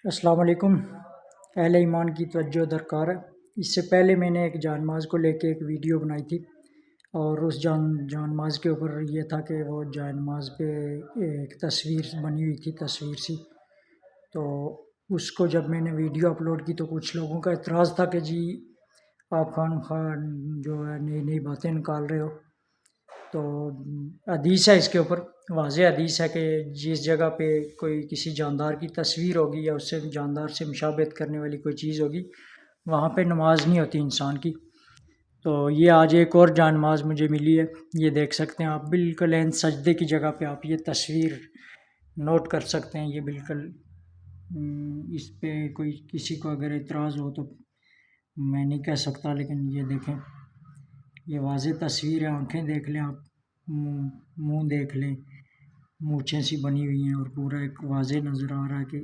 السلام علیکم۔ اہل ایمان کی توجہ درکار ہے۔ اس سے پہلے میں نے ایک جان ماز کو لے کے ایک ویڈیو بنائی تھی، اور اس جان ماز کے اوپر یہ تھا کہ وہ جان ماز پہ ایک تصویر بنی ہوئی تھی، تصویر سی۔ تو اس کو جب میں نے ویڈیو اپلوڈ کی تو کچھ لوگوں کا اعتراض تھا کہ جی آپ خان جو ہے نئی نئی باتیں نکال رہے ہو۔ تو حدیث ہے اس کے اوپر، واضح حدیث ہے کہ جس جگہ پہ کوئی کسی جاندار کی تصویر ہوگی یا اس سے جاندار سے مشابہت کرنے والی کوئی چیز ہوگی، وہاں پہ نماز نہیں ہوتی انسان کی۔ تو یہ آج ایک اور جان ماز مجھے ملی ہے، یہ دیکھ سکتے ہیں آپ، بالکل عین سجدے کی جگہ پہ آپ یہ تصویر نوٹ کر سکتے ہیں۔ یہ بالکل اس پہ کوئی کسی کو اگر اعتراض ہو تو میں نہیں کہہ سکتا، لیکن یہ دیکھیں، یہ واضح تصویر ہے۔ آنکھیں دیکھ لیں آپ، منہ دیکھ لیں، مونچھیں سی بنی ہوئی ہیں، اور پورا ایک واضح نظر آ رہا ہے کہ